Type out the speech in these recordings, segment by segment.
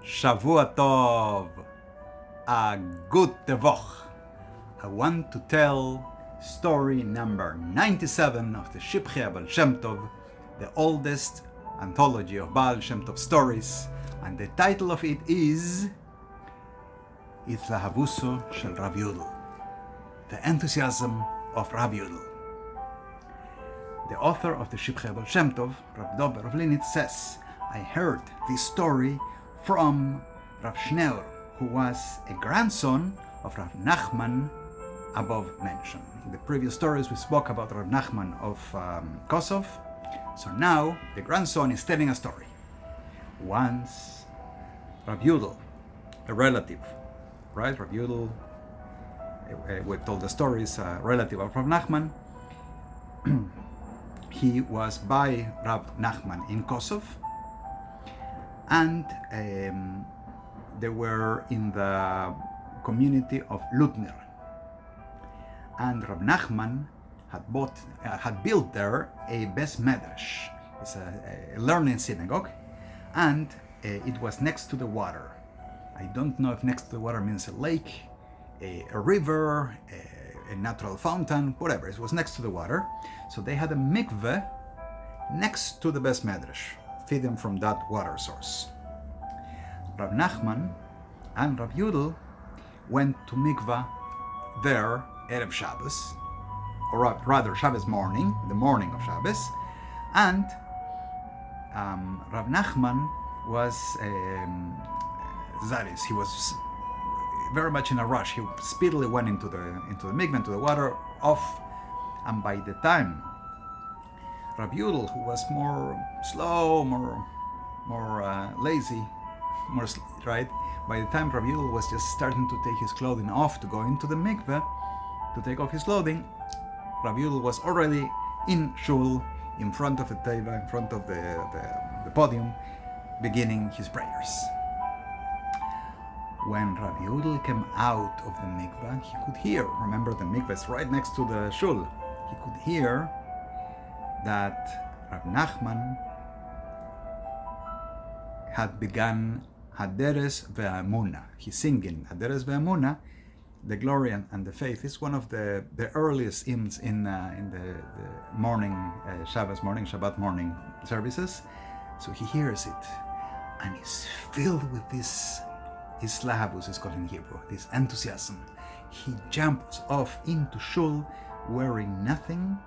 Shavua Tov, a good tevoch. I want to tell story number 97 of the Shivchei Shem Tov, the oldest anthology of Baal Shem Tov stories, and the title of it is Itlahavuso shel Rav Yudel, the enthusiasm of Rav Yudel. The author of the Shivchei Shem Tov, Rav Dober of Linitz, says, I heard this story from Rav Schneur, who was a grandson of Rav Nachman above mentioned. In the previous stories we spoke about Rav Nachman of Kosov, so now the grandson is telling a story. Once Rav Yudel, a relative, right? Rav Yudel, we told the stories, a relative of Rav Nachman, he was by Rav Nachman in Kosov, and they were in the community of Lutner. And Rav Nachman had built there a Bes Medrash. It's a learning synagogue, and it was next to the water. I don't know if next to the water means a lake, a river, a natural fountain, whatever. It was next to the water. So they had a mikveh next to the Bes Medrash, feeding from that water source. Rav Nachman and Rav Yudel went to mikveh there Erev Shabbos, or rather Shabbos morning, the morning of Shabbos, and Rav Nachman was Zaris. He was very much in a rush. He speedily went into the mikveh, into the water, off, and by the time Rav Yudel, who was more slow, more lazy, right? By the time Rav Yudel was just starting to take his clothing off to go into the mikveh, to take off his clothing, Rav Yudel was already in shul, in front of the teva, in front of the podium, beginning his prayers. When Rav Yudel came out of the mikveh, he could hear, remember the mikveh is right next to the shul, he could hear that Rav Nachman had begun Haderes ve'amuna. He's singing Haderes ve'amuna, the glory and the faith. Is one of the earliest hymns in the morning Shabbos morning, Shabbat morning services. So he hears it, and he's filled with this Islahabus, is called in Hebrew, this enthusiasm. He jumps off into shul wearing nothing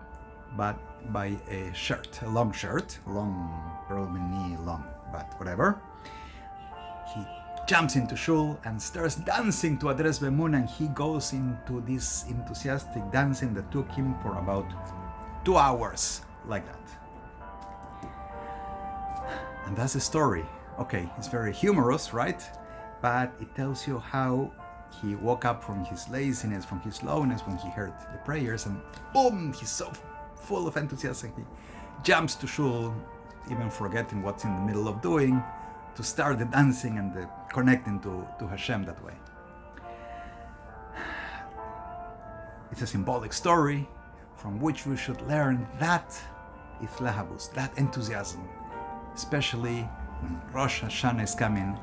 but by a shirt, a long shirt, probably knee long, but whatever. He jumps into shul and starts dancing to Adres Bemun, and he goes into this enthusiastic dancing that took him for about 2 hours, like that. And that's the story. Okay, it's very humorous, right? But it tells you how he woke up from his laziness, from his slowness when he heard the prayers, and boom, he's so full of enthusiasm. He jumps to shul, even forgetting what's in the middle of doing, to start the dancing and the connecting to Hashem that way. It's a symbolic story from which we should learn that Itlahabus, that enthusiasm, especially when Rosh Hashanah is coming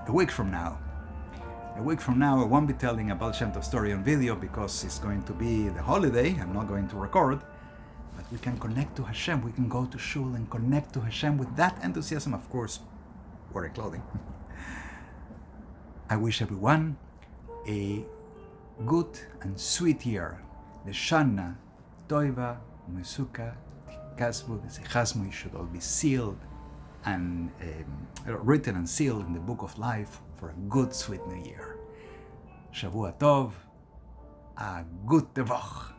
a week from now. A week from now, I won't be telling a Baal Shem Tov story on video because it's going to be the holiday. I'm not going to record, but we can connect to Hashem. We can go to shul and connect to Hashem with that enthusiasm, of course, wearing clothing. I wish everyone a good and sweet year. L'shana toiva umesuka tikasvu v'zichasmu. It should all be sealed and written and sealed in the book of life for a good, sweet new year. Shavua Tov, a good tevoch.